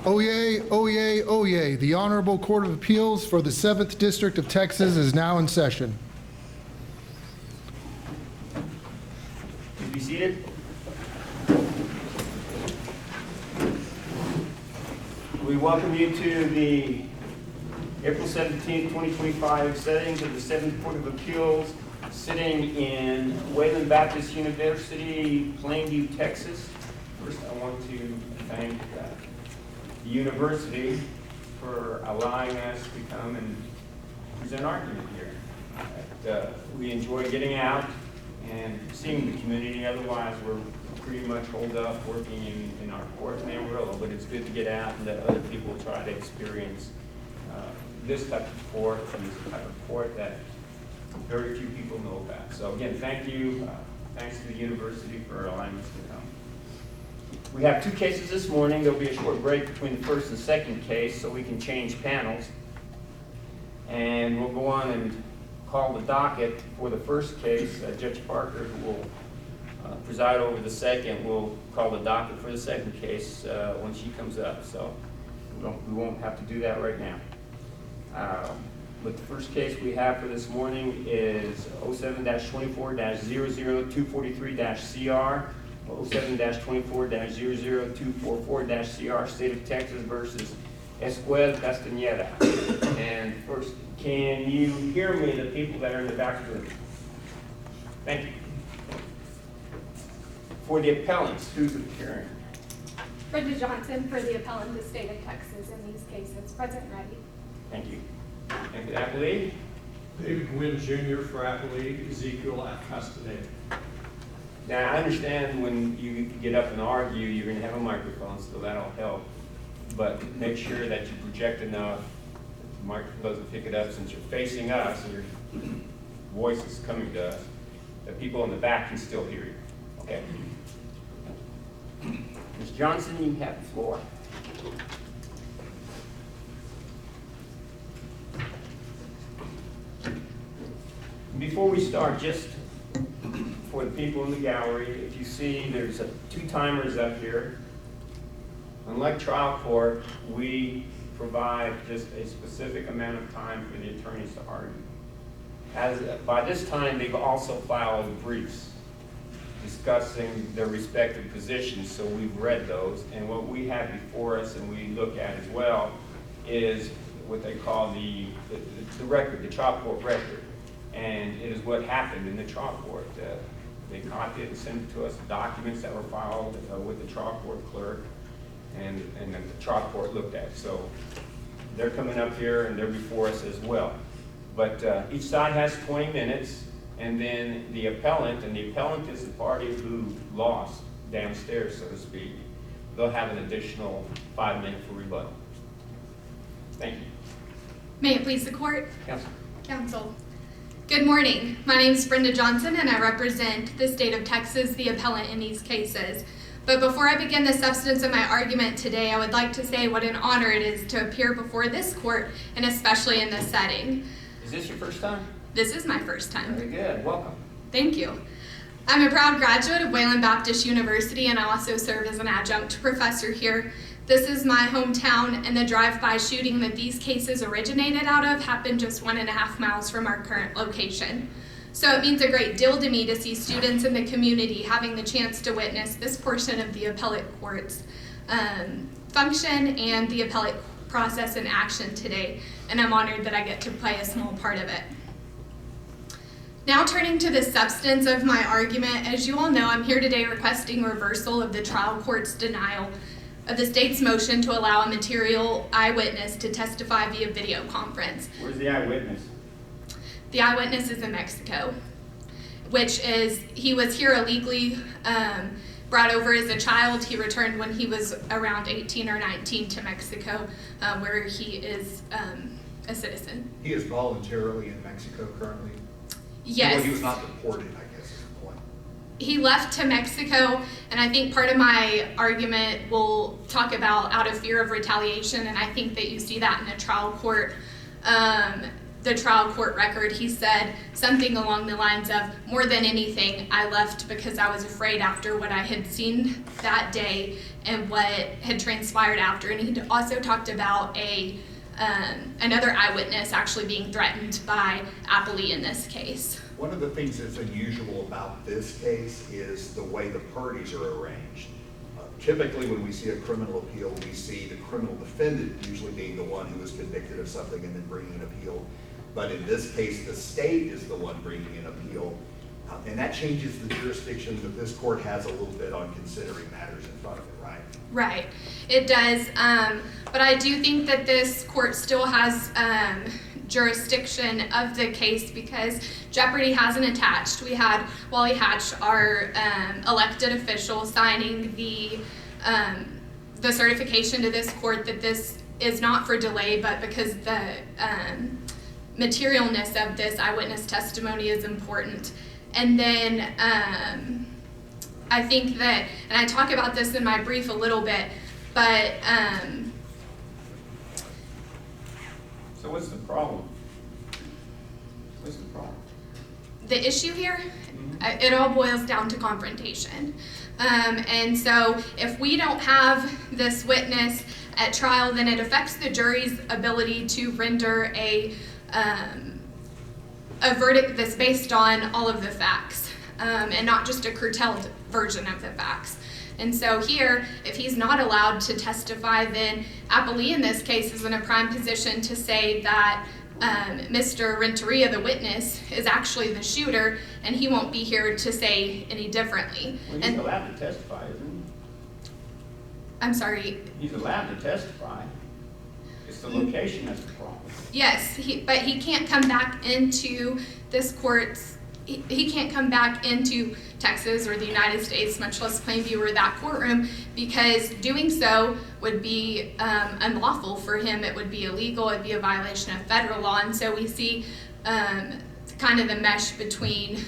Oyez, oyez, oyez. The Honorable Court of Appeals for the 7th District of Texas is now in session. Please be seated. We welcome you to the April 17, 2025 settings of the 7th Court of Appeals, sitting in Wayland Baptist University, Plainview, Texas. First, I want to thank the university for allowing us to come and present argument here. We enjoy getting out and seeing the community. Otherwise, we're pretty much holed up working in our court in Amarillo, but it's good to get out and let other people try to experience this type of court and this type of court that very few people know about. So again, thank you. Thanks to the university for allowing us to come. We have two cases this morning. There'll be a short break between the first and second case so we can change panels. And we'll go on and call the docket for the first case. Judge Parker, who will preside over the second, will call the docket for the second case when she comes up. So we won't have to do that right now. But the first case we have for this morning is 07-24-00243-CR, 07-24-00244-CR, State of Texas versus Ezequel Castaneda. And first, can you hear me, the people that are in the back room? Thank you. For the appellants, who's appearing? Brenda Johnson for the appellant, the State of Texas, in these cases. Present and ready. Thank you. And for the appellee? David Gwynn Jr. for appellee, Ezequel Castaneda. Now, I understand when you get up and argue, you're going to have a microphone, so that'll help. But make sure that you project enough that the microphone doesn't pick it up, since you're facing us and your voice is coming to us, that people in the back can still hear you. Okay? Ms. Johnson, you have the floor. Before we start, just for the people in the gallery, if you see there's two timers up here. Unlike trial court, we provide just a specific amount of time for the attorneys to argue. By this time, they've also filed briefs discussing their respective positions, so we've read those. And what we have before us and we look at as well is what they call the record, the trial court record. And it is what happened in the trial court. They copied it and sent it to us, documents that were filed with the trial court clerk, and then the trial court looked at it. So they're coming up here and they're before us as well. But each side has 20 minutes, and then the appellant, and the appellant is the party who lost downstairs, so to speak, they'll have an additional 5 minutes for rebuttal. Thank you. May it please the court? Counsel. Counsel. Good morning. My name is Brenda Johnson, and I represent the State of Texas, the appellant in these cases. But before I begin the substance of my argument today, I would like to say what an honor it is to appear before this court, and especially in this setting. Is this your first time? This is my first time. Very good. Welcome. Thank you. I'm a proud graduate of Wayland Baptist University, and I also serve as an adjunct professor here. This is my hometown, and the drive-by shooting that these cases originated out of happened just 1.5 miles from our current location. So it means a great deal to me to see students in the community having the chance to witness this portion of the appellate court's function and the appellate process in action today, and I'm honored that I get to play a small part of it. Now turning to the substance of my argument, as you all know, I'm here today requesting reversal of the trial court's denial of the state's motion to allow a material eyewitness to testify via video conference. Where's the eyewitness? The eyewitness is in Mexico, which is, he was here illegally, brought over as a child. He returned when he was around 18 or 19 to Mexico, where he is a citizen. He is voluntarily in Mexico currently? Yes. Well, he was not deported, I guess is the point. He left to Mexico, and I think part of my argument will talk about out of fear of retaliation, and I think that you see that in the trial court. the trial court record, he said something along the lines of, more than anything, I left because I was afraid after what I had seen that day and what had transpired after. And he also talked about another eyewitness actually being threatened by appellee in this case. One of the things that's unusual about this case is the way the parties are arranged. Typically, when we see a criminal appeal, we see the criminal defendant usually being the one who was convicted of something and then bringing an appeal. But in this case, the state is the one bringing an appeal. And that changes the jurisdiction that this court has a little bit on considering matters in front of it, right? Right, it does. But I do think that this court still has jurisdiction of the case because jeopardy hasn't attached. We had Wally Hatch, our elected official, signing the certification to this court that this is not for delay, but because the materialness of this eyewitness testimony is important. And then I think that, and I talk about this in my brief a little bit, but So what's the problem? What's the problem? the issue here, it all boils down to confrontation. And so if we don't have this witness at trial, then it affects the jury's ability to render a verdict that's based on all of the facts, and not just a curtailed version of the facts. And so here, if he's not allowed to testify, then appellee in this case is in a prime position to say that Mr. Renteria, the witness, is actually the shooter, and he won't be here to say any differently. Well, he's allowed to testify, isn't he? I'm sorry. He's allowed to testify. It's the location that's the problem. Yes, but he can't come back into this court's, he can't come back into Texas or the United States, much less Plainview or that courtroom, because doing so would be unlawful for him. It would be illegal. It'd be a violation of federal law. And so we see kind of the mesh between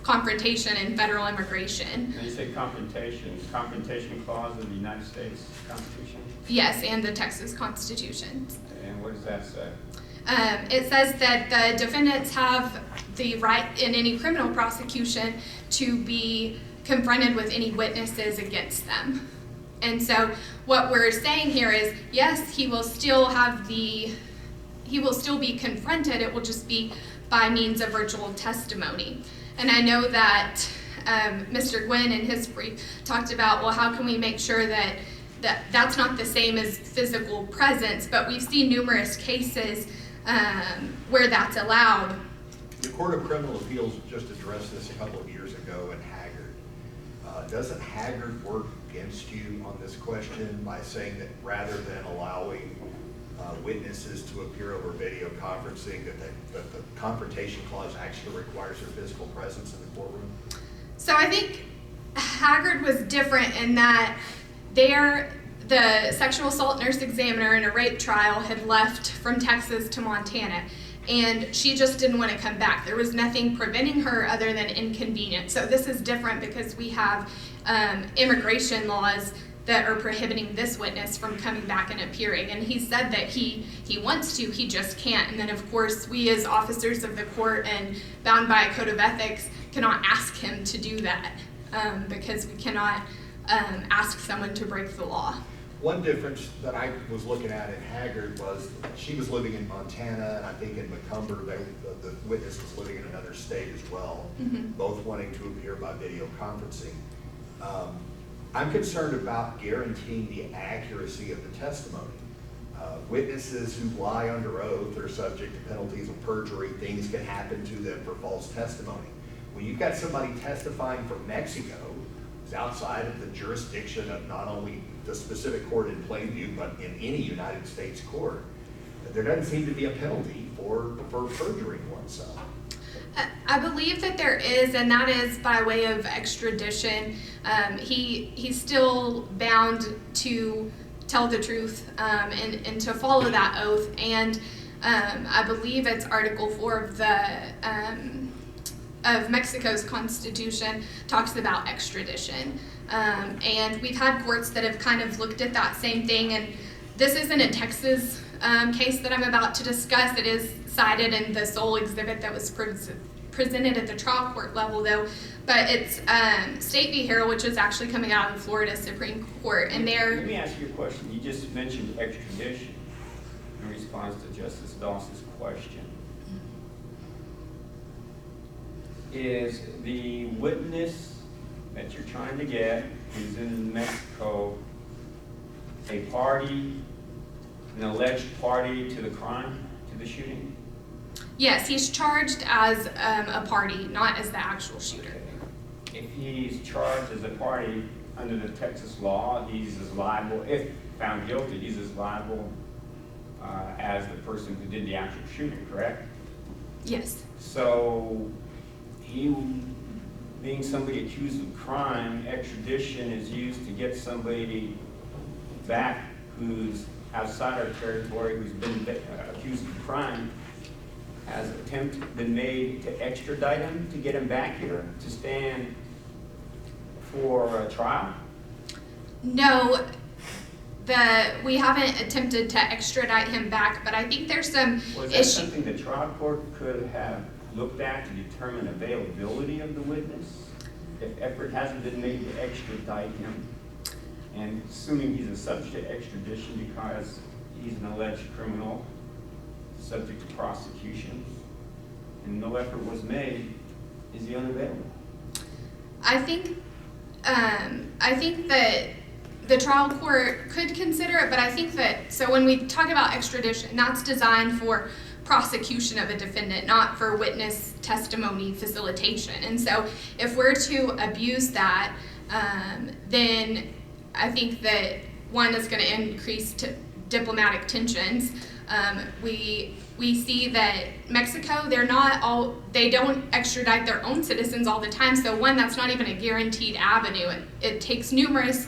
confrontation and federal immigration. When you say confrontation clause of the United States Constitution? Yes, and the Texas Constitution. And what does that say? It says that the defendants have the right in any criminal prosecution to be confronted with any witnesses against them. And so what we're saying here is, yes, he will still be confronted. It will just be by means of virtual testimony. And I know that Mr. Gwynn in his brief talked about, well, how can we make sure that that's not the same as physical presence, but we've seen numerous cases where that's allowed. The Court of Criminal Appeals just addressed this a couple of years ago in Haggard. Doesn't Haggard work against you on this question by saying that rather than allowing witnesses to appear over video conferencing, that the confrontation clause actually requires their physical presence in the courtroom? So I think Haggard was different in that the sexual assault nurse examiner in a rape trial had left from Texas to Montana, and she just didn't want to come back. There was nothing preventing her other than inconvenience. So this is different because we have immigration laws that are prohibiting this witness from coming back and appearing. And he said that he wants to, he just can't. And then of course we as officers of the court and bound by a code of ethics cannot ask him to do that because we cannot ask someone to break the law. One difference that I was looking at in Haggard was she was living in Montana, and I think in Macomber, the witness was living in another state as well, both wanting to appear by video conferencing. I'm concerned about guaranteeing the accuracy of the testimony. Witnesses who lie under oath are subject to penalties of perjury. Things can happen to them for false testimony. When you've got somebody testifying from Mexico, who's outside of the jurisdiction of not only the specific court in Plainview, but in any United States court, there doesn't seem to be a penalty for perjuring oneself. I believe that there is, and that is by way of extradition. He's still bound to tell the truth and to follow that oath. And I believe it's Article 4 of Mexico's Constitution talks about extradition. And we've had courts that have kind of looked at that same thing. And this isn't a Texas case that I'm about to discuss. It is cited in the sole exhibit that was presented at the trial court level, though. But it's State v. Harrell, which is actually coming out of the Florida Supreme Court, and Let me ask you a question. You just mentioned extradition in response to Justice Dawson's question. Is the witness that you're trying to get, who's in Mexico, a party, an alleged party to the crime, to the shooting? Yes, he's charged as a party, not as the actual shooter. If he's charged as a party under the Texas law, he's as liable, if found guilty, he's as liable as the person who did the actual shooting, correct? Yes. So he, being somebody accused of crime, extradition is used to get somebody back who's outside our territory, who's been accused of crime. Has attempt been made to extradite him, to get him back here to stand for a trial? No, we haven't attempted to extradite him back, but I think there's some Was that something the trial court could have looked at to determine availability of the witness? If effort hasn't been made to extradite him, and assuming he's a subject to extradition because he's an alleged criminal, subject to prosecution, and no effort was made, is he unavailable? I think that the trial court could consider it, but I think that, so when we talk about extradition, that's designed for prosecution of a defendant, not for witness testimony facilitation. And so if we're to abuse that, then I think that one is going to increase diplomatic tensions. We see that Mexico, they don't extradite their own citizens all the time, so one, that's not even a guaranteed avenue. It takes numerous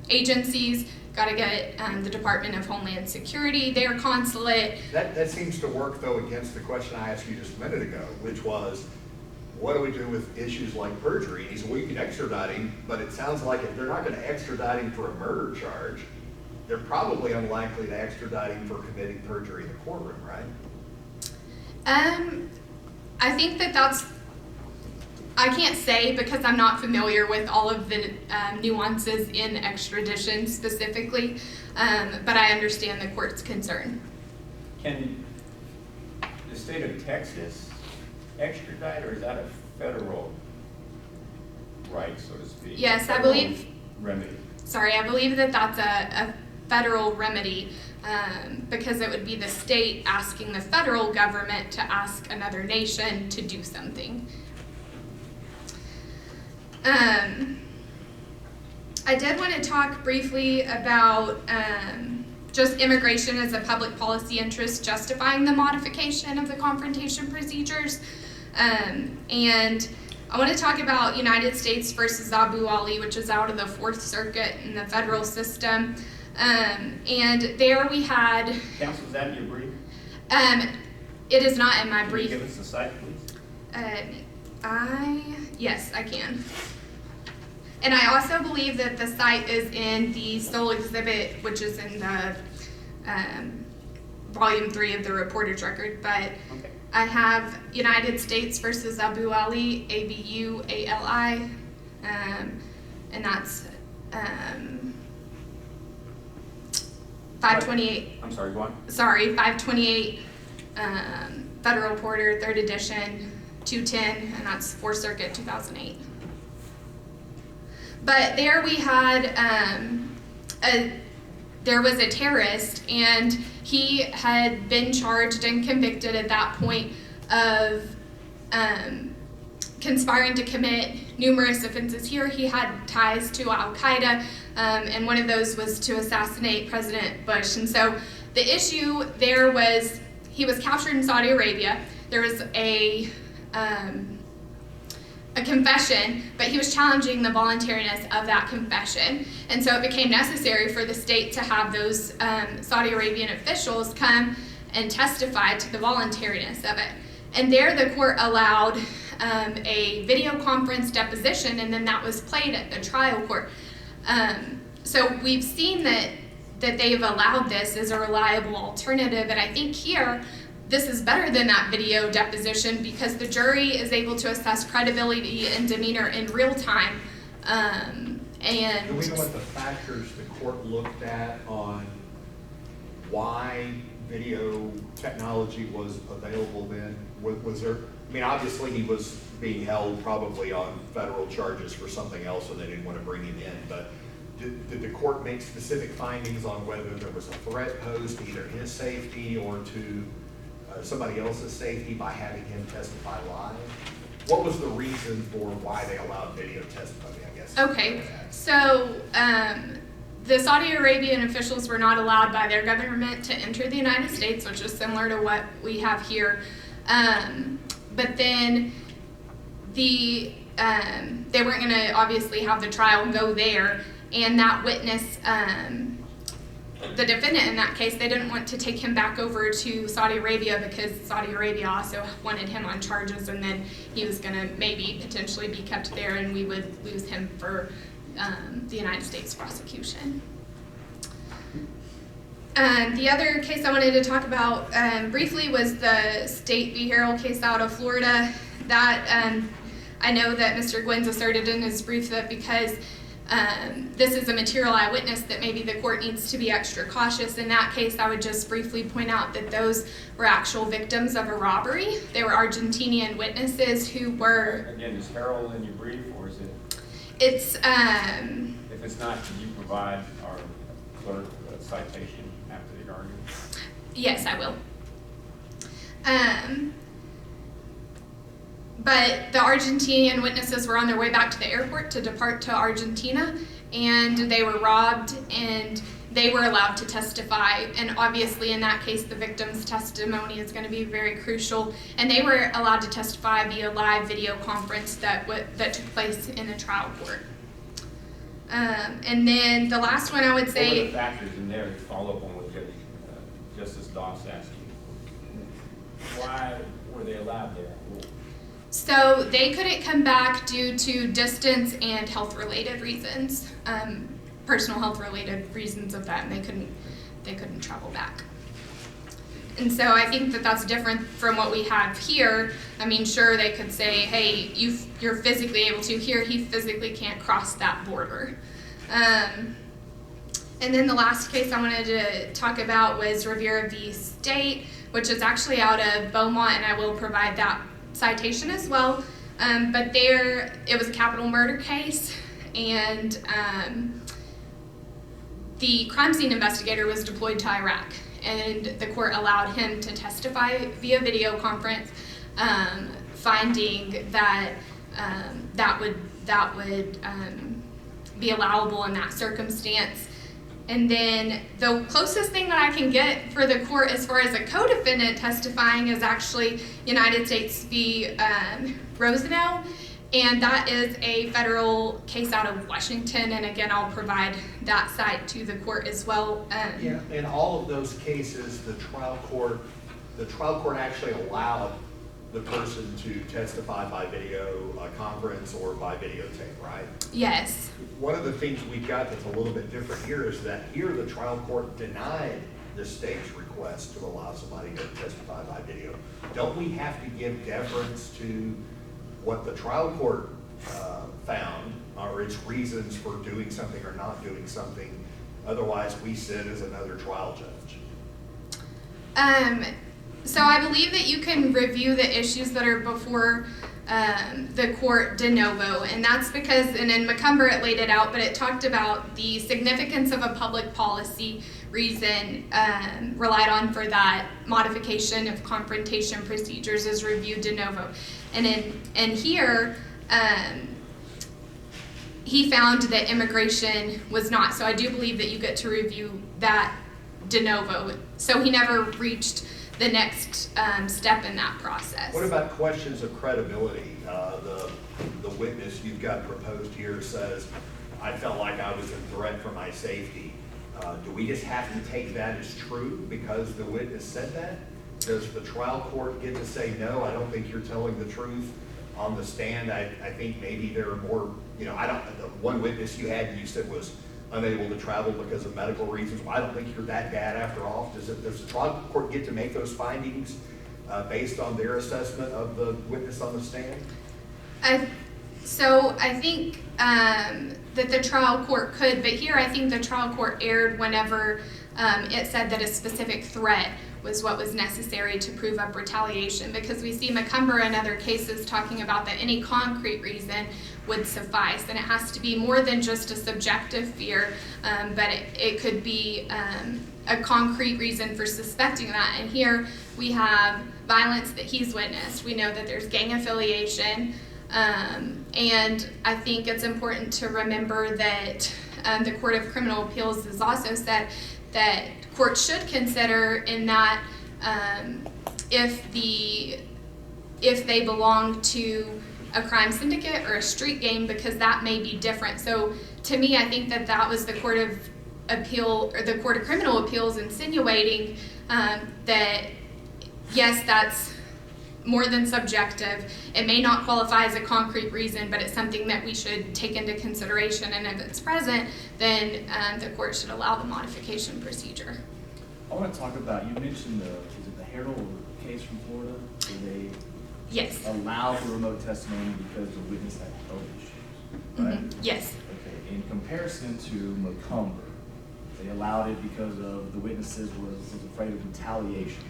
agencies, got to get the Department of Homeland Security, their consulate. That seems to work, though, against the question I asked you just a minute ago, which was, what do we do with issues like perjury? And he said, we can extradite him, but it sounds like if they're not going to extradite him for a murder charge, they're probably unlikely to extradite him for committing perjury in the courtroom, right? I think that's, I can't say because I'm not familiar with all of the nuances in extradition specifically, but I understand the court's concern. Can the state of Texas extradite, or is that a federal right, so to speak? Yes, I Federal believe. remedy. Sorry, I believe that that's a federal remedy because it would be the state asking the federal government to ask another nation to do something. I did want to talk briefly about just immigration as a public policy interest justifying the modification of the confrontation procedures. And I want to talk about United States versus Abu Ali, which is out of the Fourth Circuit in the federal system. And there we had... Counsel, is that in your brief? It is not in my Can brief. you give us the site, please? Yes, I can. And I also believe that the site is in the sole exhibit, which is in the volume 3 of the reporter's record, but Okay. I have United States versus Abu Ali, ABUALI, and that's 528. I'm sorry, go on. Sorry, 528 Federal Reporter, 3rd edition, 210, and that's 4th Circuit, 2008. But there we had, there was a terrorist, and he had been charged and convicted at that point of conspiring to commit numerous offenses here. He had ties to Al-Qaeda, and one of those was to assassinate President Bush. And so the issue there was, he was captured in Saudi Arabia. There was a confession, but he was challenging the voluntariness of that confession. And so it became necessary for the state to have those Saudi Arabian officials come and testify to the voluntariness of it. And there the court allowed a video conference deposition, and then that was played at the trial court. So we've seen that that they've allowed this as a reliable alternative. And I think here, this is better than that video deposition because the jury is able to assess credibility and demeanor in real time. And Do we know what the factors the court looked at on why video technology was available then? Was there, I mean, obviously he was being held probably on federal charges for something else and they didn't want to bring him in, but did the court make specific findings on whether there was a threat posed to either his safety or to somebody else's safety by having him testify live? What was the reason for why they allowed video testimony, I guess? Okay, so the Saudi Arabian officials were not allowed by their government to enter the United States, which is similar to what we have here. But then they weren't going to obviously have the trial go there, and that witness, the defendant in that case, they didn't want to take him back over to Saudi Arabia because Saudi Arabia also wanted him on charges, and then he was going to maybe potentially be kept there and we would lose him for the United States prosecution. The other case I wanted to talk about briefly was the State v. Harrell case out of Florida. That I know that Mr. Gwynn's asserted in his brief that because this is a material eyewitness that maybe the court needs to be extra cautious. In that case, I would just briefly point out that those were actual victims of a robbery. They were Argentinian witnesses who were... Again, is Harold in your brief, or is it? It's... If it's not, could you provide our clerk a citation after the argument? Yes, I will. But the Argentinian witnesses were on their way back to the airport to depart to Argentina, and they were robbed, and they were allowed to testify. And obviously, in that case, the victim's testimony is going to be very crucial. And they were allowed to testify via live video conference that took place in a trial court. And then the last one I would say... What were the factors in there to follow up on what Justice Doss asked you? Why were they allowed there? So they couldn't come back due to distance and health-related reasons, personal health-related reasons of that, and they couldn't travel back. And so I think that that's different from what we have here. I mean, sure, they could say, hey, you're physically able to. Here, he physically can't cross that border. And then the last case I wanted to talk about was Rivera v. State, which is actually out of Beaumont, and I will provide that citation as well. But there, it was a capital murder case, and the crime scene investigator was deployed to Iraq, and the court allowed him to testify via video conference, finding that that would be allowable in that circumstance. And then the closest thing that I can get for the court as far as a co-defendant testifying is actually United States v. Rosenau, and that is a federal case out of Washington. And again, I'll provide that site to the court as well. Yeah, in all of those cases, the trial court actually allowed the person to testify by video conference or by videotape, right? Yes. One of the things we've got that's a little bit different here is that here the trial court denied the state's request to allow somebody to testify by video. Don't we have to give deference to what the trial court found or its reasons for doing something or not doing something? Otherwise, we sit as another trial judge. So I believe that you can review the issues that are before the court de novo, and that's because, and in McCumber it laid it out, but it talked about the significance of a public policy reason relied on for that modification of confrontation procedures is reviewed de novo. And here, he found that immigration was not, so I do believe that you get to review that de novo. So he never reached the next step in that process. What about questions of credibility? The witness you've got proposed here says, I felt like I was in threat for my safety. Do we just have to take that as true because the witness said that? Does the trial court get to say, no, I don't think you're telling the truth on the stand? I think maybe there are more, the one witness you had, you said was unable to travel because of medical reasons. Well, I don't think you're that bad after all. Does the trial court get to make those findings based on their assessment of the witness on the stand? So I think that the trial court could, but here I think the trial court erred whenever it said that a specific threat was what was necessary to prove up retaliation, because we see McCumber and other cases talking about that any concrete reason would suffice, and it has to be more than just a subjective fear, but it could be a concrete reason for suspecting that. And here we have violence that he's witnessed. We know that there's gang affiliation, and I think it's important to remember that the Court of Criminal Appeals has also said that courts should consider in that if they belong to a crime syndicate or a street gang, because that may be different. So to me, I think that was the Court of Appeal or the Court of Criminal Appeals insinuating that yes, that's more than subjective. It may not qualify as a concrete reason, but it's something that we should take into consideration. And if it's present, then the court should allow the modification procedure. I want to talk about, you mentioned the Harold case from Florida, where they Yes. allowed the remote testimony because the witness had health issues, right? Mm-hmm. Yes. Okay, in comparison to McCumber, they allowed it because of the witnesses was afraid of retaliation.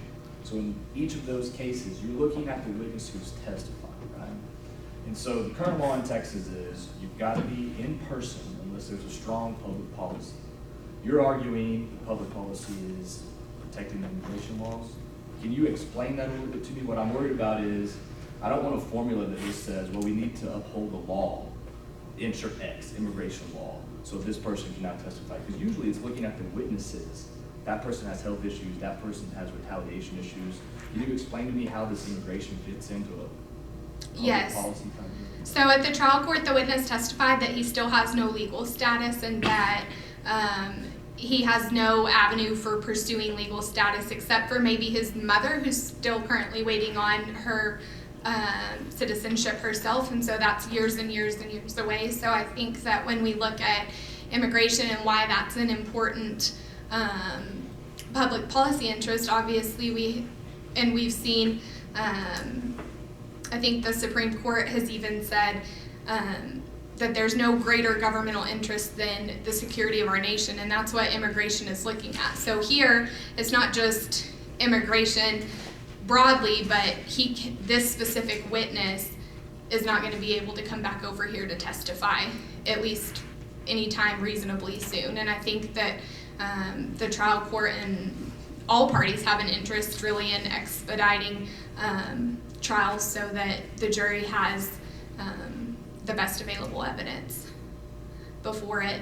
So in each of those cases, you're looking at the witness who's testifying, right? And so the current law in Texas is you've got to be in person unless there's a strong public policy. You're arguing the public policy is protecting the immigration laws. Can you explain that a little bit to me? What I'm worried about is I don't want a formula that just says, well, we need to uphold the law, insert X, immigration law, so this person can now testify. Because usually it's looking at the witnesses. That person has health issues, that person has retaliation issues. Can you explain to me how this immigration fits into a public policy kind of? So at the trial court, the witness testified that he still has no legal status and that he has no avenue for pursuing legal status except for maybe his mother, who's still currently waiting on her citizenship herself, and so that's years and years and years away. So I think that when we look at immigration and why that's an important public policy interest, obviously we've seen, I think the Supreme Court has even said that there's no greater governmental interest than the security of our nation, and that's what immigration is looking at. So here, it's not just immigration broadly, but this specific witness is not going to be able to come back over here to testify, at least anytime reasonably soon. And I think that the trial court and all parties have an interest really in expediting trials so that the jury has the best available evidence before it,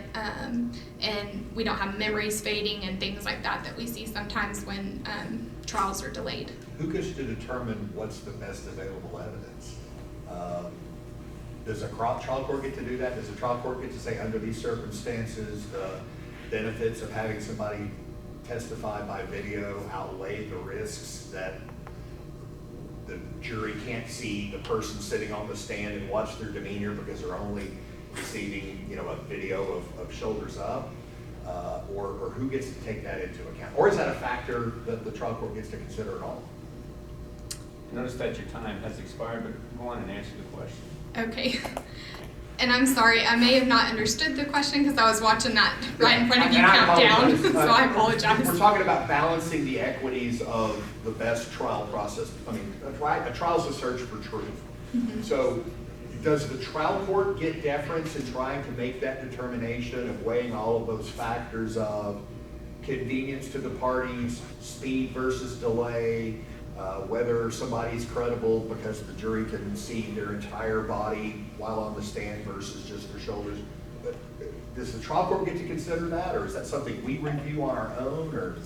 and we don't have memories fading and things like that we see sometimes when trials are delayed. Who gets to determine what's the best available evidence? Does a trial court get to do that? Does a trial court get to say, under these circumstances, the benefits of having somebody testify by video outweigh the risks that the jury can't see the person sitting on the stand and watch their demeanor because they're only receiving, a video of shoulders up? Or who gets to take that into account? Or is that a factor that the trial court gets to consider at all? Notice that your time has expired, but go on and answer the question. Okay. And I'm sorry, I may have not understood the question because I was watching that right in front of you count down, so I apologize. We're talking about balancing the equities of the best trial process. I mean, a trial is a search for truth. Mm-hmm. So does the trial court get deference in trying to make that determination of weighing all of those factors of convenience to the parties, speed versus delay, whether somebody's credible because the jury can see their entire body while on the stand versus just their shoulders? Does the trial court get to consider that, or is that something we review on our own? Or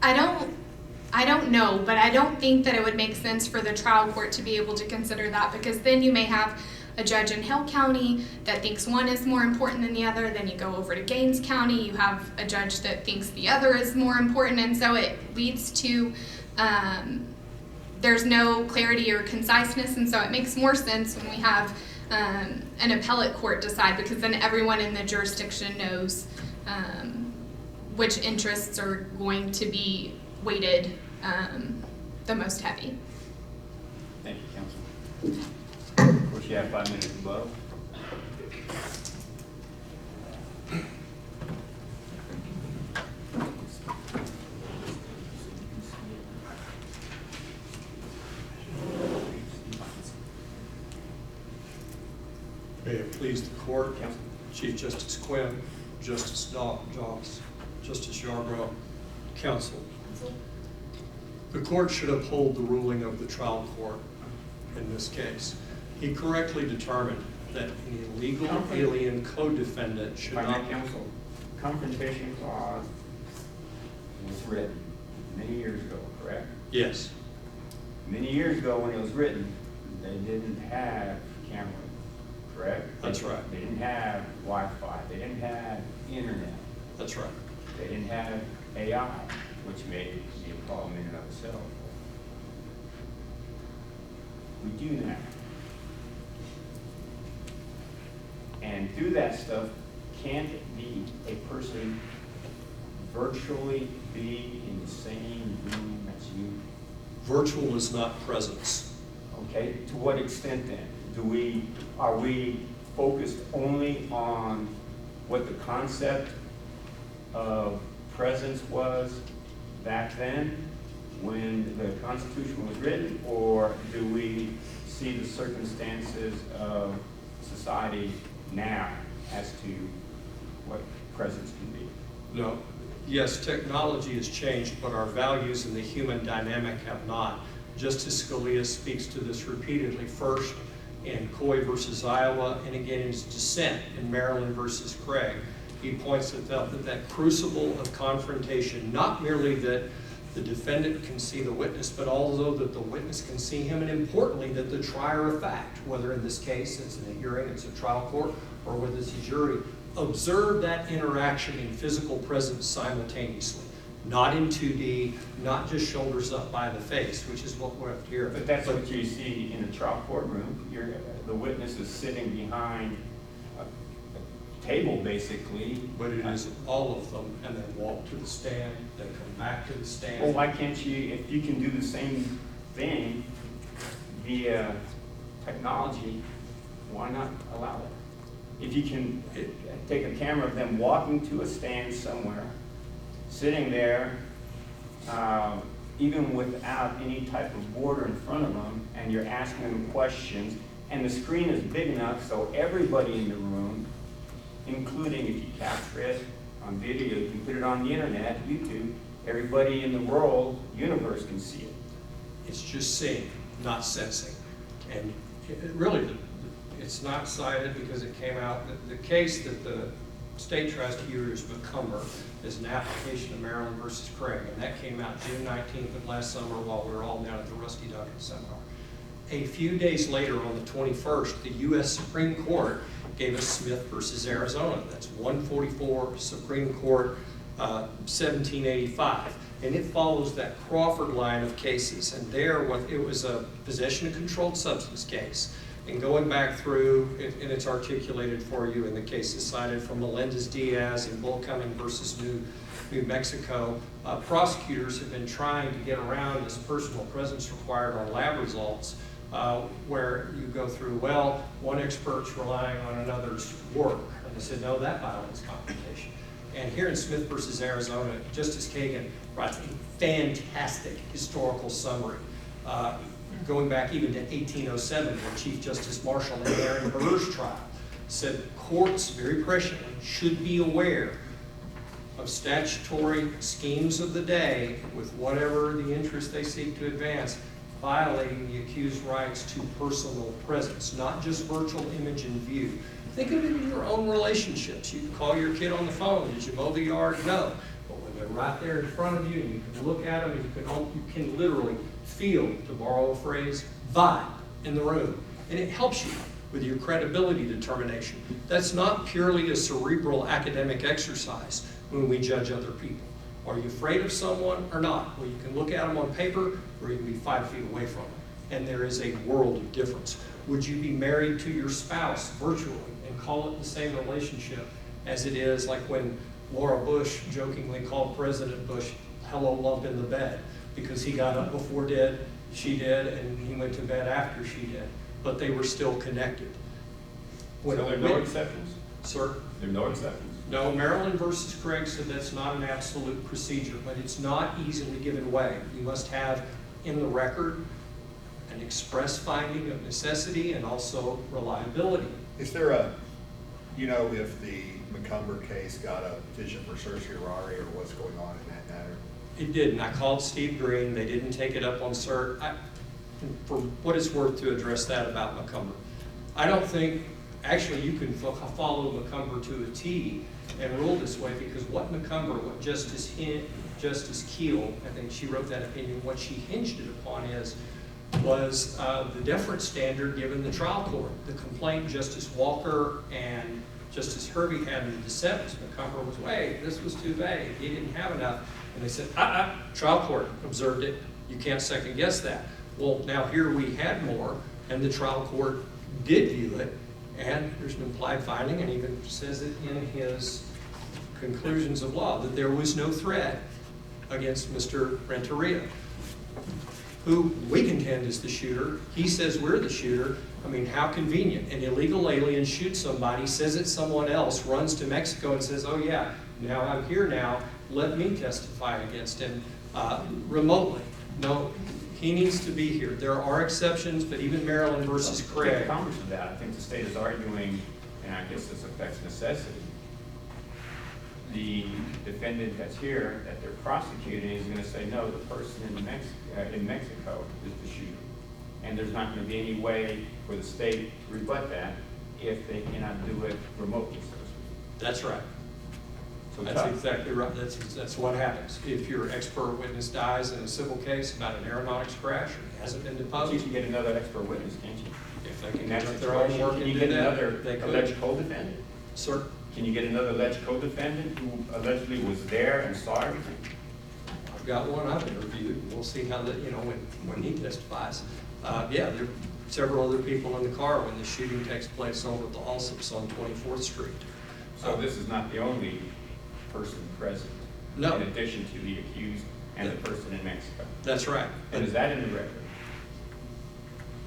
I don't know, but I don't think that it would make sense for the trial court to be able to consider that, because then you may have a judge in Hill County that thinks one is more important than the other, then you go over to Gaines County, you have a judge that thinks the other is more important, and so it leads to there's no clarity or conciseness, and so it makes more sense when we have an appellate court decide, because then everyone in the jurisdiction knows which interests are going to be weighted the most heavy. Thank you, Council. Of course, you have 5 minutes to vote. May it please the court, Chief Justice Quinn, Justice Doss, Justice Yarbrough, counsel. The court should uphold the ruling of the trial court in this case. He correctly determined that an illegal alien co-defendant should not... Counsel, confrontation clause was written many years ago, correct? Yes, Many years ago when it was written, they didn't have camera, correct? that's right, They didn't have Wi-Fi, they didn't have internet, that's right. they didn't have AI, which made it a problem in and of itself. We do now. And through that stuff, can't it be a person virtually be in the same room as you? Virtual is not presence. Okay, to what extent then? Are we focused only on what the concept of presence was back then when the Constitution was written, or do we see the circumstances of society now as to what presence can be? No. Yes, technology has changed, but our values and the human dynamic have not. Justice Scalia speaks to this repeatedly, first in Coy versus Iowa, and again in his dissent in Maryland versus Craig. He points out that crucible of confrontation, not merely that the defendant can see the witness, but also that the witness can see him, and importantly, that the trier of fact, whether in this case it's in a hearing, it's a trial court, or whether it's a jury, observe that interaction in physical presence simultaneously, not in 2D, not just shoulders up by the face, which is what we're up here. But that's what you see in a trial courtroom. The witness is sitting behind a table, basically. But it is all of them, and then walk to the stand, then come back to the stand. Well, why can't you, if you can do the same thing via technology, why not allow it? If you can take a camera of them walking to a stand somewhere, sitting there, even without any type of border in front of them, and you're asking them questions, and the screen is big enough so everybody in the room, including if you capture it on video, you can put it on the internet, YouTube, everybody in the world, universe can see it. It's just seeing, not sensing. And really, it's not cited because it came out, the case that the state tries to use, McCumber, is an application of Maryland versus Craig, and that came out June 19th of last summer while we were all down at the Rusty Duncan seminar. A few days later, on the 21st, the U.S. Supreme Court gave us Smith versus Arizona. That's 144 Supreme Court, 1785. And it follows that Crawford line of cases. And there, it was a possession of controlled substance case. And going back through, and it's articulated for you in the cases cited from Melendez-Diaz and Bullcoming versus New Mexico, prosecutors have been trying to get around this personal presence required on lab results, where you go through, well, one expert's relying on another's work. And they said, no, that violates confrontation. And here in Smith versus Arizona, Justice Kagan brought a fantastic historical summary, going back even to 1807, when Chief Justice Marshall in the Aaron Burr's trial said courts, very presciently, should be aware of statutory schemes of the day with whatever the interest they seek to advance, violating the accused's rights to personal presence, not just virtual image and view. Think of it in your own relationships. You can call your kid on the phone. Did you mow the yard? No. But when they're right there in front of you and you can look at them and you can literally feel, to borrow a phrase, vibe in the room. And it helps you with your credibility determination. That's not purely a cerebral academic exercise when we judge other people. Are you afraid of someone or not? Well, you can look at them on paper or you can be 5 feet away from them. and there is a world of difference. Would you be married to your spouse virtually and call it the same relationship as it is like when Laura Bush jokingly called President Bush hello lump in the bed because he got up before she did, and he went to bed after she did, but they were still connected. So there are no exceptions? Sir? There are no exceptions? No, Maryland versus Craig said that's not an absolute procedure, but it's not easily given way. You must have in the record an express finding of necessity and also reliability. Is there a, you know, if the McCumber case got a petition for certiorari or what's going on in that matter? It did, and I called Steve Green. They didn't take it up on cert. For what it's worth to address that about McCumber, I don't think, actually you can follow McCumber to a T and rule this way, because what Justice Keel, I think she wrote that opinion, what she hinged it upon was the deference standard given the trial court. The complaint Justice Walker and Justice Hervey had in the dissent, McCumber was, wait, this was too vague, he didn't have enough. And they said, trial court observed it, you can't second guess that. Well, now here we had more, and the trial court did view it, and there's an implied finding, and even says it in his conclusions of law, that there was no threat against Mr. Renteria, who we contend is the shooter. He says we're the shooter. I mean, how convenient. An illegal alien shoots somebody, says it's someone else, runs to Mexico and says, oh yeah, now I'm here now, let me testify against him remotely. No, he needs to be here. There are exceptions, but even Maryland versus Craig. Congress of that, I think the state is arguing, and I guess this affects necessity. The defendant that's here, that they're prosecuting, is going to say, no, the person in Mexico is the shooter. And there's not going to be any way for the state to rebut that if they cannot do it remotely, so to speak. That's right. So That's tough. exactly right. That's what happens. If your expert witness dies in a civil case about an aeronautics crash or hasn't been But deposed, you can get another expert witness, can't you? if they can In that conduct their own situation, work can and you do get another that, they could. alleged co-defendant? Sir? Can you get another alleged co-defendant who allegedly was there and saw everything? I've got one I've interviewed. We'll see how that, when he testifies. Yeah, there are several other people in the car when the shooting takes place over at the Allsops on 24th Street. So this is not the only person present? No. In addition to the accused and the person in Mexico? That's right. And is that in the record?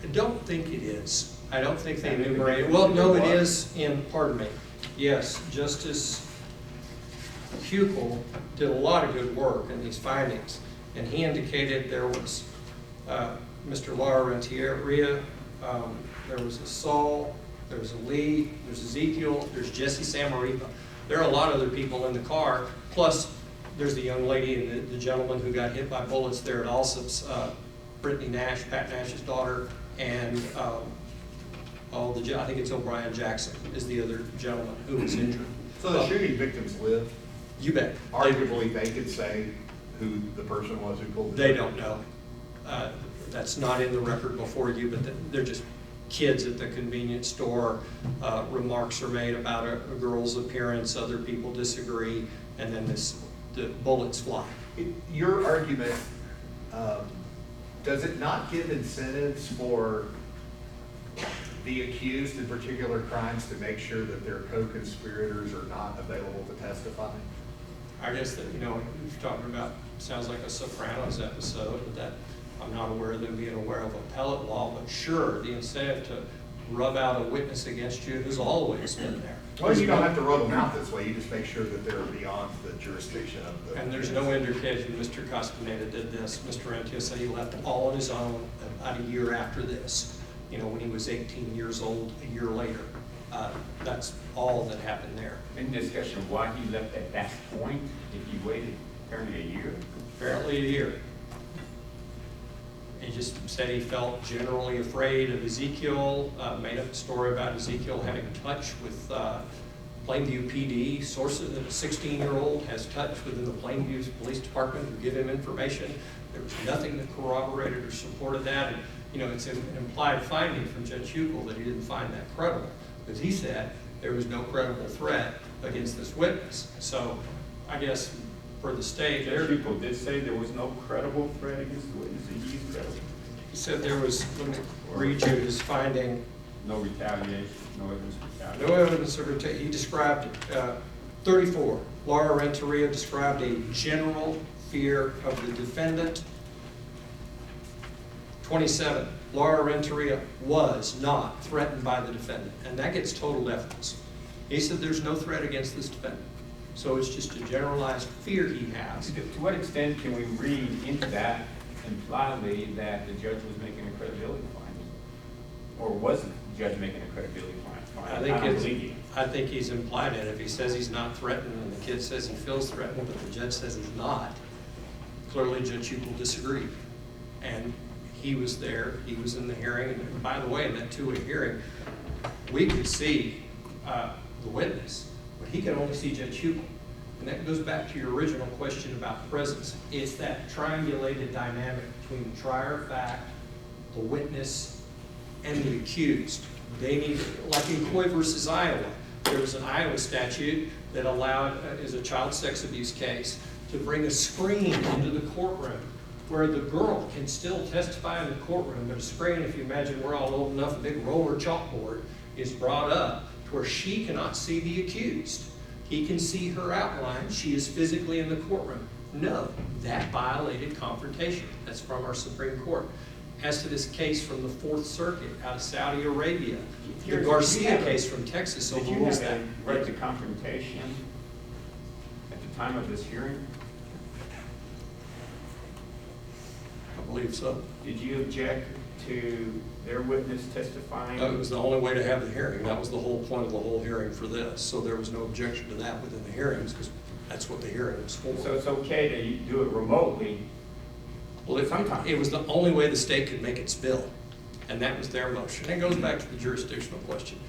I don't think it is. I don't think they That may be enumerate. different Well, than no, it it was. is in, pardon me. Yes, Justice Ezequel did a lot of good work in these findings, and he indicated there was Mr. Laura Renteria, there was a Saul, there was a Lee, there's Ezequel, there's Jesse Samaripa. There are a lot of other people in the car, plus there's the young lady and the gentleman who got hit by bullets there at Allsops, Brittany Nash, Pat Nash's daughter, and I think it's O'Brien Jackson is the other gentleman who was injured. So the shooting victims live? You bet. Arguably, they could say who the person was who pulled the They trigger. don't know. That's not in the record before you, but they're just kids at the convenience store. Remarks are made about a girl's appearance, other people disagree, and then the bullets fly. Your argument, does it not give incentives for the accused in particular crimes to make sure that their co-conspirators are not available to testify? I guess that, you're talking about, sounds like a Sopranos episode, but that, I'm not aware of them being aware of appellate law, but sure, the incentive to rub out a witness against you has always been there. Well, you don't have to rub them out this way, you just make sure that they're beyond the jurisdiction of the. And there's no indication Mr. Castaneda did this. Mr. Rentia said he left all on his own about a year after this, when he was 18 years old, a year later. That's all that happened there. Any discussion of why he left at that point, if he waited apparently a year? Apparently a year. He just said he felt generally afraid of Ezequel, made up a story about Ezequel having touch with Plainview PD. Sources, a 16-year-old has touch within the Plainview Police Department who give him information. There was nothing that corroborated or supported that. And, it's an implied finding from Judge Ezequel that he didn't find that credible, because he said there was no credible threat against this witness. So I guess for the state, Judge Ezequel did say there was no credible threat against the witness, and he's credible. He said there was, let me read you his finding. No retaliation, no evidence of retaliation. No evidence of retaliation. He described 34. Laura Renteria described a general fear of the defendant. 27. Laura Renteria was not threatened by the defendant, and that gets total deference. He said there's no threat against this defendant, so it's just a generalized fear he has. To what extent can we read into that impliedly that the judge was making a credibility finding? Or was the judge making a credibility finding? I think he's implied it. If he says he's not threatened and the kid says he feels threatened, but the judge says he's not, clearly Judge Ezequel disagreed. And he was there, he was in the hearing, and by the way, in that two-way hearing, we could see the witness, but he could only see Judge Ezequel. And that goes back to your original question about presence. It's that triangulated dynamic between the trier of fact, the witness, and the accused. They need, like in Coy versus Iowa, there was an Iowa statute that allowed, as a child sex abuse case, to bring a screen into the courtroom where the girl can still testify in the courtroom, but a screen, if you imagine we're all old enough, a big roller chalkboard is brought up to where she cannot see the accused. He can see her outline. She is physically in the courtroom. No, that violated confrontation. That's from our Supreme Court. As to this case from the Fourth Circuit out of Saudi Arabia, the Garcia case from Texas overrules that. Did you have a right to confrontation at the time of this hearing? I believe so. Did you object to their witness testifying? It was the only way to have the hearing. That was the whole point of the whole hearing for this. So there was no objection to that within the hearings because that's what the hearing was for. So it's okay to do it remotely? Well, it was the only way the state could make its bill, and that was their motion. It goes back to the jurisdictional question.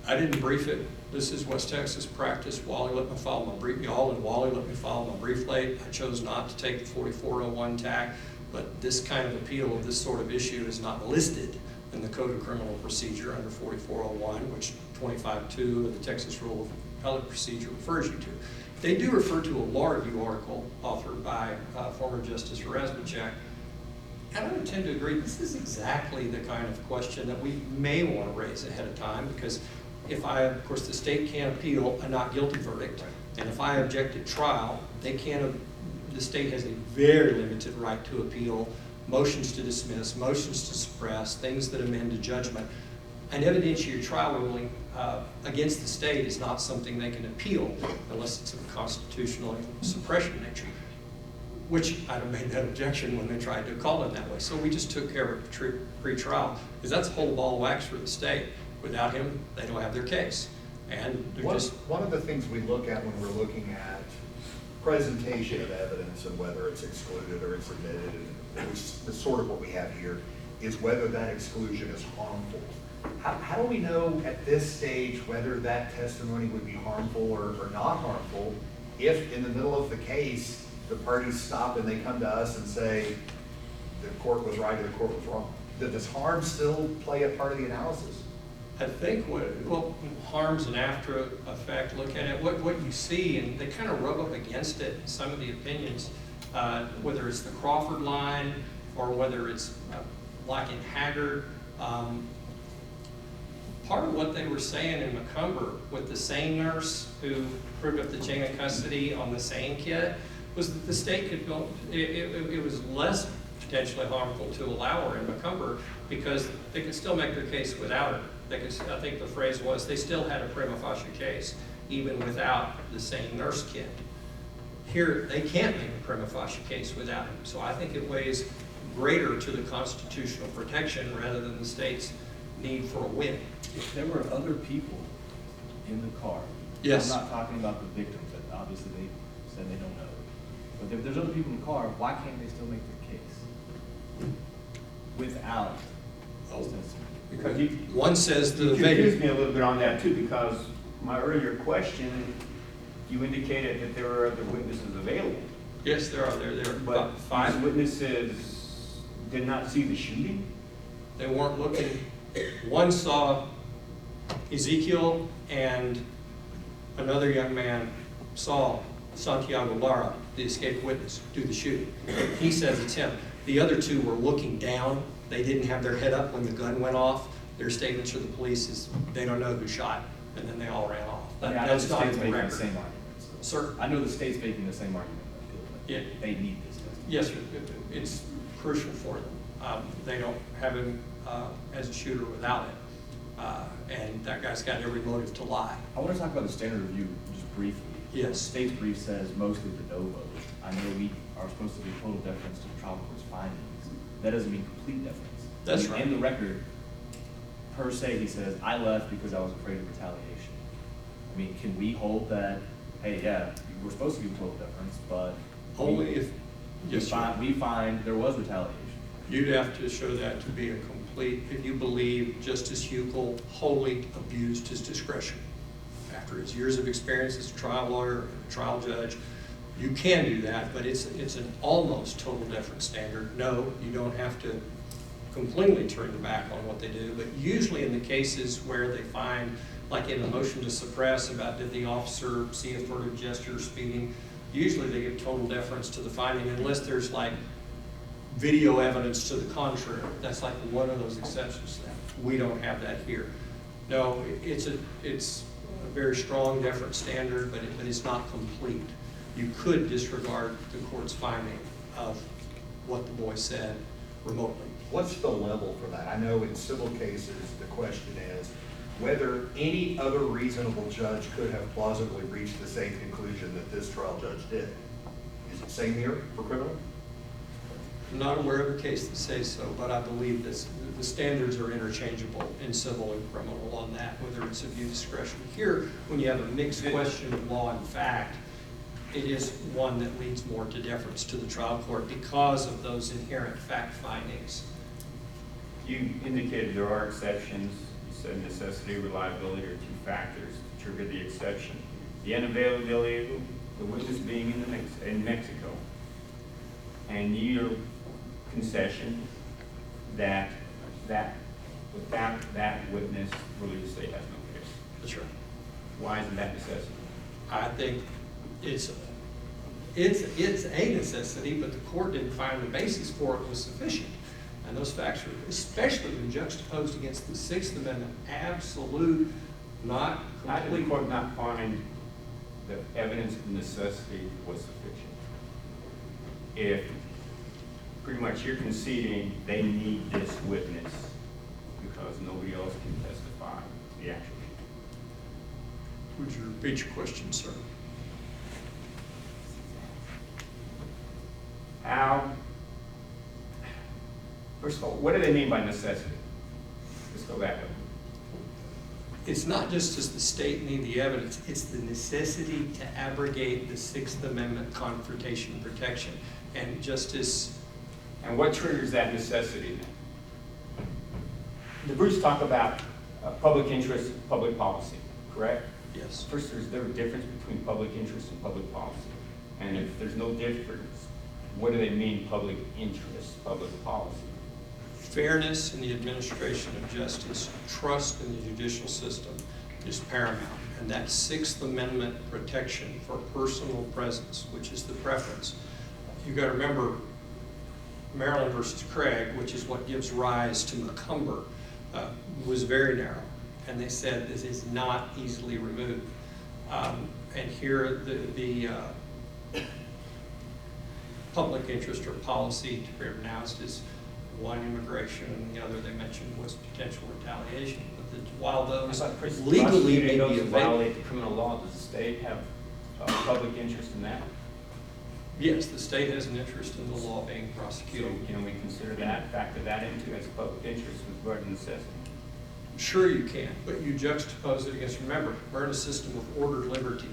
I didn't brief it. This is West Texas practice. Wally let me file my brief. Y'all and Wally let me file my brief late. I chose not to take the 4401 tack, but this kind of appeal of this sort of issue is not listed in the Code of Criminal Procedure under 4401, which 25.2 of the Texas Rule of Appellate Procedure refers you to. They do refer to a law review article authored by former Justice Razmachek, and I would tend to agree this is exactly the kind of question that we may want to raise ahead of time, because if of course the state can't appeal a not guilty verdict, and if I object at trial, the state has a very limited right to appeal motions to dismiss, motions to suppress, things that amend a judgment. An evidentiary trial ruling against the state is not something they can appeal unless it's of a constitutional suppression nature, which I'd have made that objection when they tried to call it that way. So we just took care of it pre-trial, because that's a whole ball of wax for the state. Without him, they don't have their case. And one of the things we look at when we're looking at presentation of evidence and whether it's excluded or it's admitted, which is sort of what we have here, is whether that exclusion is harmful. How do we know at this stage whether that testimony would be harmful or not harmful if in the middle of the case the parties stop and they come to us and say the court was right or the court was wrong? Does harm still play a part of the analysis? I think harm's an after effect. Look at it, what you see, and they kind of rub up against it in some of the opinions, whether it's the Crawford line or whether it's like in Haggard. Part of what they were saying in Macomber with the same nurse who proved up the chain of custody on the same kid was that the state could go, it was less potentially harmful to allow her in Macomber because they could still make their case without her. They could, I think the phrase was, they still had a prima facie case even without the same nurse kid. Here, they can't make a prima facie case without him. So I think it weighs greater to the constitutional protection rather than the state's need for a win. If there were other people in the car, yes. I'm not talking about the victims, but obviously they said they don't know. But if there's other people in the car, why can't they still make their case without those testimony? Because one says the you confused me a little bit on that too, because my earlier question, you indicated that there were other witnesses available. Yes, there are. There are But about 5 these witnesses did not see the shooting? They weren't looking. One saw Ezequel and another young man saw Santiago Lara, the escaped witness, do the shooting. He says it's him. The other two were looking down. They didn't have their head up when the gun went off. Their statements to the police is they don't know who shot, and then they all ran off. I know the That's not in state's the making the record. same argument. so- Sir? I know the state's making the same argument. Yeah. They need this testimony. Yes, sir. It's crucial for them. They don't have him as a shooter without it. And that guy's got every motive to lie. I want to talk about the standard review just briefly. Yes. The state's brief says mostly de novo. I know we are supposed to give total deference to the trial court's findings. That doesn't mean complete deference. That's I mean, right. In the record, per se, he says, I left because I was afraid of retaliation. I mean, can we hold that, hey, yeah, we're supposed to give total deference, but Only if, yes, sir. we find there was retaliation. You'd have to show that to be a complete, if you believe Justice Ezequel wholly abused his discretion. After his years of experience as a trial lawyer and a trial judge, you can do that, but it's an almost total deference standard. No, you don't have to completely turn your back on what they do, but usually in the cases where they find, like in a motion to suppress about did the officer see a furtive gesture or speeding, usually they give total deference to the finding unless there's like video evidence to the contrary. That's like one of those exceptions to that. We don't have that here. No, it's a very strong deference standard, but it's not complete. You could disregard the court's finding of what the boy said remotely. What's the level for that? I know in civil cases, the question is whether any other reasonable judge could have plausibly reached the same conclusion that this trial judge did. Is it same here for criminal? I'm not aware of a case that says so, but I believe the standards are interchangeable in civil and criminal on that, whether it's abuse of discretion. Here, when you have a mixed question of law and fact, it is one that leads more to deference to the trial court because of those inherent fact findings. You indicated there are exceptions. You said necessity, reliability are two factors to trigger the exception. The unavailability of the witness being in Mexico, and your concession that without that witness, really the state has no case. That's right. Why isn't that necessity? I think it's a necessity, but the court didn't find the basis for it was sufficient. And those facts are, especially when juxtaposed against the Sixth Amendment, absolute, not How did the complete. court not find the evidence of necessity was sufficient? If pretty much you're conceding they need this witness because nobody else can testify the actual. Would you repeat your question, sir? How, first of all, what do they mean by necessity? Let's go back up. It's not just does the state need the evidence, it's the necessity to abrogate the Sixth Amendment confrontation protection. And Justice, And what triggers that necessity then? The briefs talk about public interest, public policy, correct? yes, First, there's a difference between public interest and public policy. And if there's no difference, what do they mean public interest, public policy? fairness in the administration of justice, trust in the judicial system is paramount. And that Sixth Amendment protection for personal presence, which is the preference. You've got to remember, Maryland versus Craig, which is what gives rise to McCumber, was very narrow. And they said this is not easily removed. And here the public interest or policy, to be pronounced, is one, immigration, and the other they mentioned was potential retaliation. But while those legally may be available, violate the criminal law, does the state have public interest in that? yes, the state has an interest in the law being So prosecuted. can we consider that, factor that into as public interest with regard to necessity? Sure you can, but you juxtapose it against, remember, we're in a system of ordered liberty.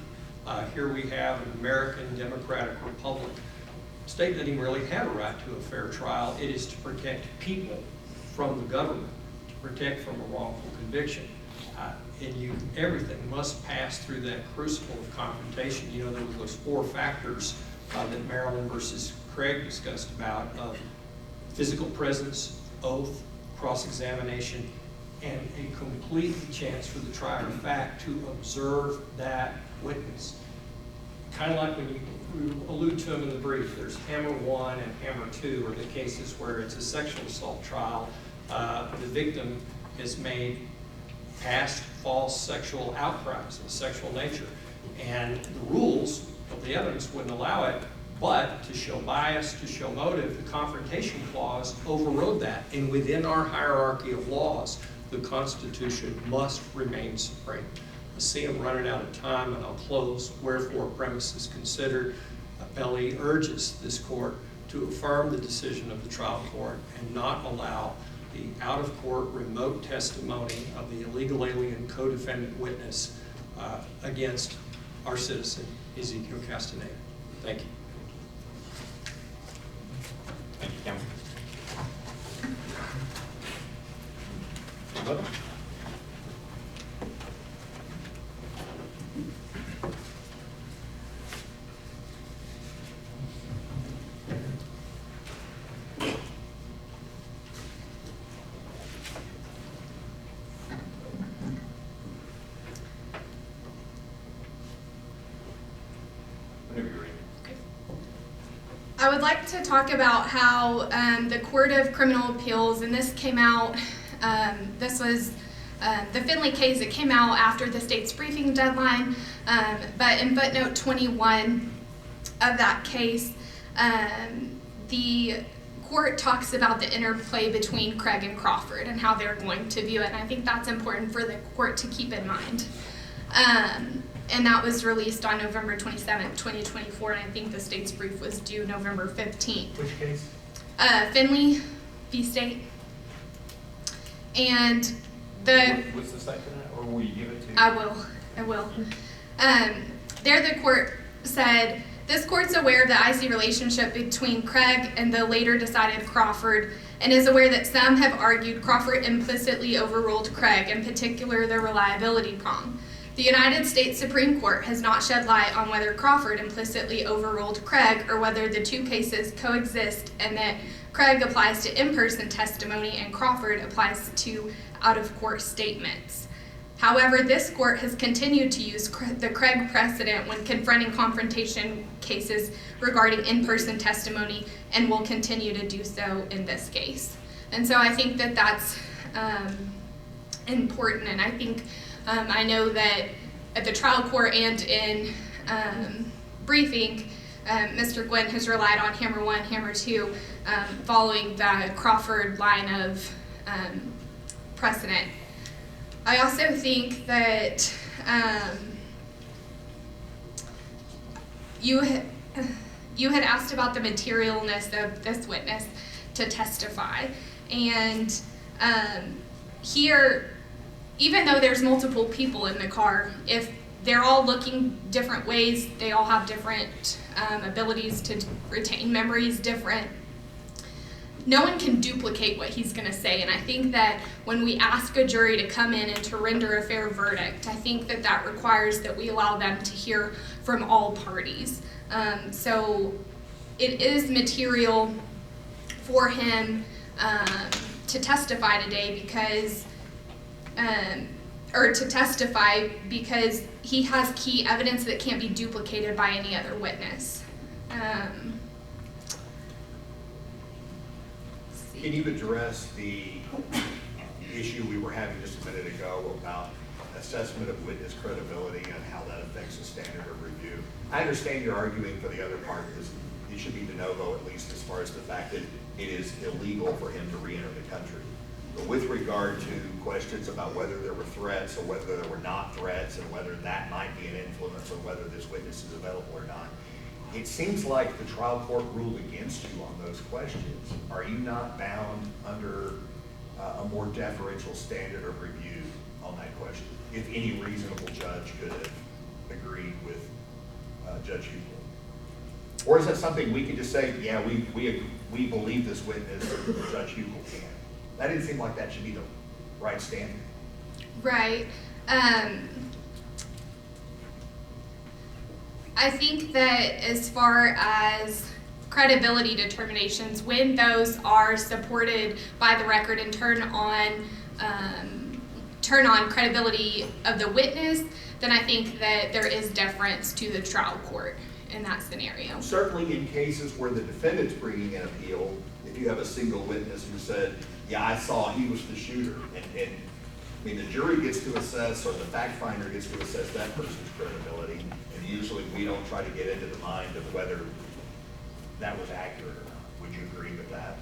Here we have an American democratic republic. The state doesn't even really have a right to a fair trial. It is to protect people from the government, to protect from a wrongful conviction. And everything must pass through that crucible of confrontation. You know, there were those four factors that Maryland versus Craig discussed about of physical presence, oath, cross-examination, and a complete chance for the trier of fact to observe that witness. Kind of like when you we allude to them in the brief. There's Hammer 1 and Hammer 2 are the cases where it's a sexual assault trial. The victim has made past false sexual outcries of a sexual nature. And the rules of the evidence wouldn't allow it, but to show bias, to show motive, the confrontation clause overrode that. And within our hierarchy of laws, the Constitution must remain supreme. I see I'm running out of time, and I'll close. Wherefore, premises considered, appellee urges this court to affirm the decision of the trial court and not allow the out-of-court remote testimony of the illegal alien co-defendant witness against our citizen, Ezequel Castaneda. Thank you. Thank you, counsel. Whenever you're ready. I would like to talk about how the Court of Criminal Appeals, and this came out, this was the Finley case, it came out after the state's briefing deadline, but in footnote 21 of that case, the court talks about the interplay between Craig and Crawford and how they're going to view it, and I think that's important for the court to keep in mind. And that was released on November 27th, 2024, and I think the state's brief was due November 15th. Which case? Finley v. State. And What's the site for that, or will you give it to? I will. There the court said, this court's aware of the icy relationship between Craig and the later decided Crawford, and is aware that some have argued Crawford implicitly overruled Craig, in particular the reliability prong. The United States Supreme Court has not shed light on whether Crawford implicitly overruled Craig or whether the two cases coexist and that Craig applies to in-person testimony and Crawford applies to out-of-court statements. However, this court has continued to use the Craig precedent when confronting confrontation cases regarding in-person testimony and will continue to do so in this case. And so I think that that's important, and I think I know that at the trial court and in briefing, Mr. Gwynn has relied on Hammer 1, Hammer 2, following the Crawford line of precedent. I also think that you had asked about the materialness of this witness to testify, and here, even though there's multiple people in the car, if they're all looking different ways, they all have different abilities to retain memories, different. No one can duplicate what he's going to say, and I think that when we ask a jury to come in and to render a fair verdict, I think that that requires that we allow them to hear from all parties. So it is material for him to testify today because because he has key evidence that can't be duplicated by any other witness. Can you address the issue we were having just a minute ago about assessment of witness credibility and how that affects the standard of review? I understand you're arguing for the other part, because it should be de novo, at least as far as the fact that it is illegal for him to re-enter the country. But with regard to questions about whether there were threats or whether there were not threats and whether that might be an influence on whether this witness is available or not, it seems like the trial court ruled against you on those questions. Are you not bound under a more deferential standard of review on that question, if any reasonable judge could have agreed with Judge Huckel? Or is that something we could just say, yeah, we believe this witness, Judge Huckel can? That didn't seem like that should be the right standard. Right. I think that as far as credibility determinations, when those are supported by the record and turn turn on credibility of the witness, then I think that there is deference to the trial court in that scenario. Certainly in cases where the defendant's bringing an appeal, if you have a single witness who said, yeah, I saw he was the shooter, and I mean, the jury gets to assess, or the fact finder gets to assess that person's credibility, and usually we don't try to get into the mind of whether that was accurate or not. Would you agree with that?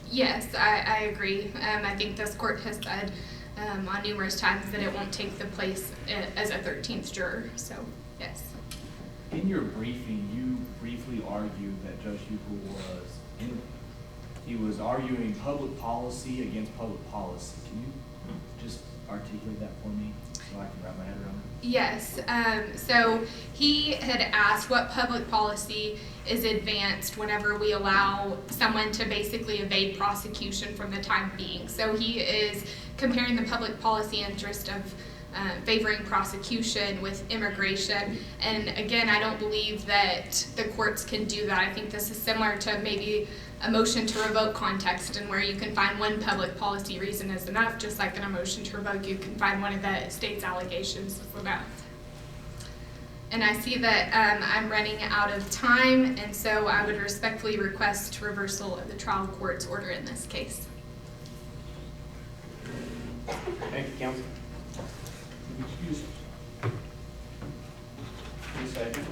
Yes, I agree. I think this court has said on numerous times that it won't take the place as a 13th juror, so yes. In your briefing, you briefly argued that Judge he was arguing public policy against public policy. Can you just articulate that for me so I can wrap my head around it? Yes, so he had asked what public policy is advanced whenever we allow someone to basically evade prosecution from the time being. So he is comparing the public policy interest of favoring prosecution with immigration. And again, I don't believe that the courts can do that. I think this is similar to maybe a motion to revoke context, and where you can find one public policy reason is enough, just like in a motion to revoke, you can find one of the state's allegations is enough. And I see that I'm running out of time, and so I would respectfully request reversal of the trial court's order in this case. Thank you, counsel. Excuse me. Please second.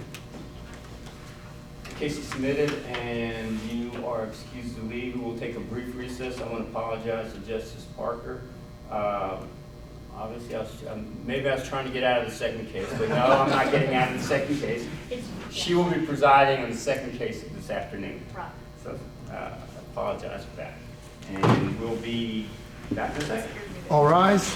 The case is submitted and you are excused to leave. We will take a brief recess. I want to apologize to Justice Parker. Obviously, maybe I was trying to get out of the second case, but no, I'm not getting out of the second case. She will be presiding on the second case this afternoon. So I apologize for that. And we'll be back in a second. All rise.